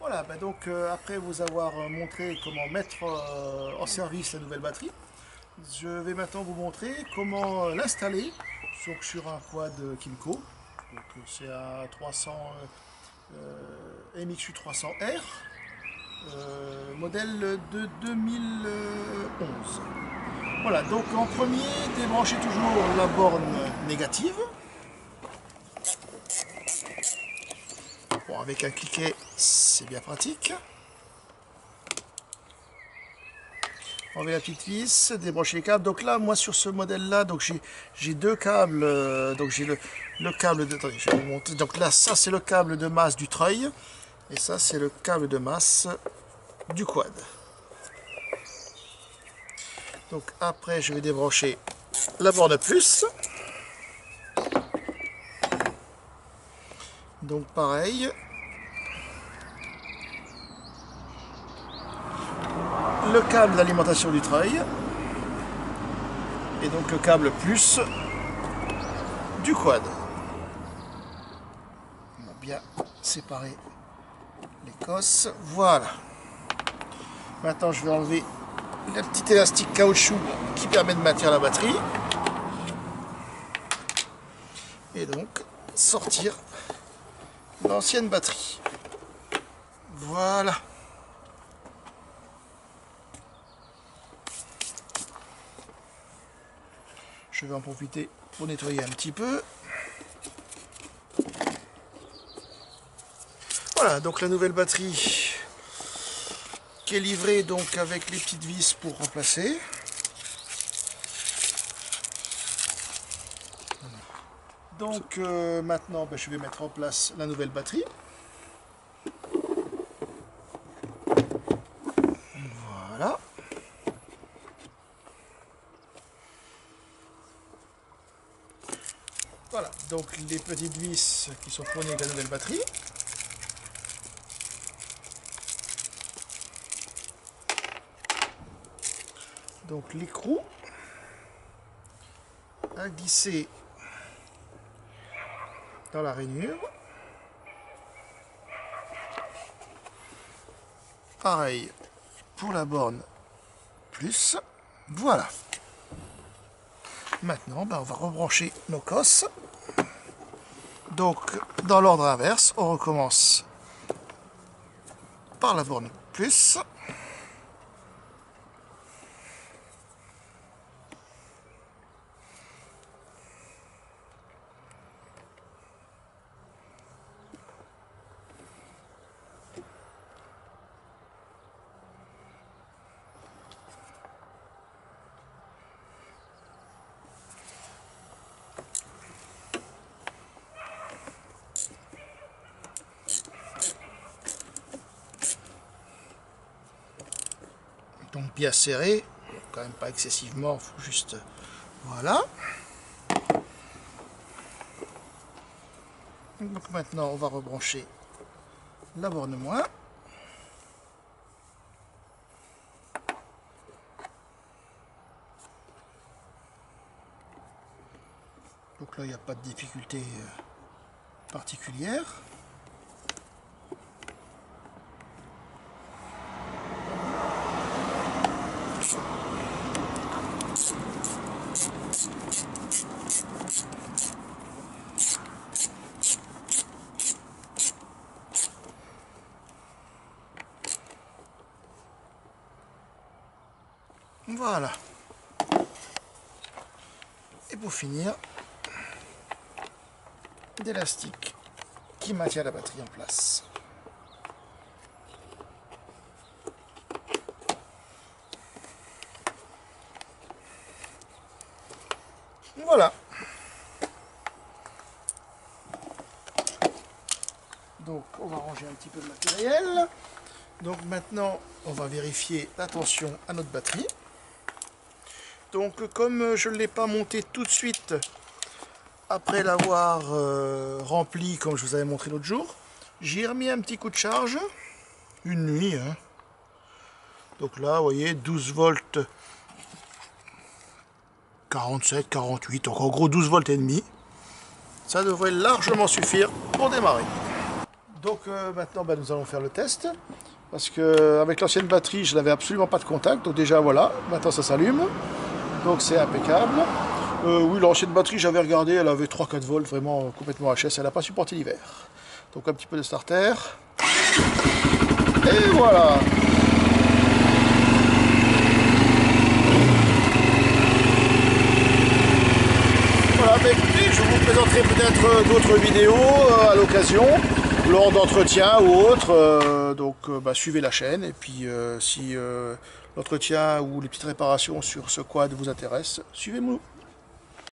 Voilà, donc après vous avoir montré comment mettre en service la nouvelle batterie, je vais maintenant vous montrer comment l'installer sur un quad Kimco. Donc c'est un 300 MXU 300R, modèle de 2011. Voilà, donc en premier, débranchez toujours la borne négative. Bon, avec un cliquet, c'est bien pratique. Enlever la petite vis, débrancher les câbles. Donc là, moi sur ce modèle-là, donc j'ai deux câbles. Donc j'ai le câble de. Attendez, je vais vous montrer. Donc là, ça c'est le câble de masse du treuil. Et ça c'est le câble de masse du quad. Donc après, je vais débrancher la borne plus. Donc pareil. Le câble d'alimentation du treuil. Et donc le câble plus du quad. On a bien séparé les cosses. Voilà. Maintenant, je vais enlever le petit élastique caoutchouc qui permet de maintenir la batterie. Et donc, sortir l'ancienne batterie. Voilà. Je vais en profiter pour nettoyer un petit peu. Voilà, donc la nouvelle batterie qui est livrée donc avec les petites vis pour remplacer. Donc maintenant, je vais mettre en place la nouvelle batterie. Voilà. Voilà, donc les petites vis qui sont fournies avec la nouvelle batterie. Donc l'écrou à glisser dans la rainure. Pareil pour la borne plus. Voilà. Maintenant, on va rebrancher nos cosses. Donc, dans l'ordre inverse, on recommence par la borne plus. Donc bien serré, quand même pas excessivement, il faut juste... Voilà. Donc maintenant on va rebrancher la borne moins. Donc là il n'y a pas de difficulté particulière. Voilà. Et pour finir, d'élastique qui maintient la batterie en place. Voilà. Donc on va ranger un petit peu de matériel. Donc maintenant on va vérifier la tension à notre batterie. Donc comme je ne l'ai pas monté tout de suite après l'avoir rempli comme je vous avais montré l'autre jour, j'ai remis un petit coup de charge une nuit. Hein. Donc là vous voyez 12 volts 47, 48, donc en gros 12 volts et demi. Ça devrait largement suffire pour démarrer. Donc maintenant nous allons faire le test. Parce que avec l'ancienne batterie, je n'avais absolument pas de contact. Donc déjà voilà, maintenant ça s'allume. Donc c'est impeccable. Oui, l'ancienne batterie, j'avais regardé, elle avait 3-4 volts, vraiment complètement HS. Elle n'a pas supporté l'hiver. Donc un petit peu de starter. Et voilà. Voilà, bah écoutez, je vous présenterai peut-être d'autres vidéos à l'occasion, lors d'entretiens ou autres. Suivez la chaîne. Et puis si l'entretien ou les petites réparations sur ce quad vous intéressent, suivez-nous.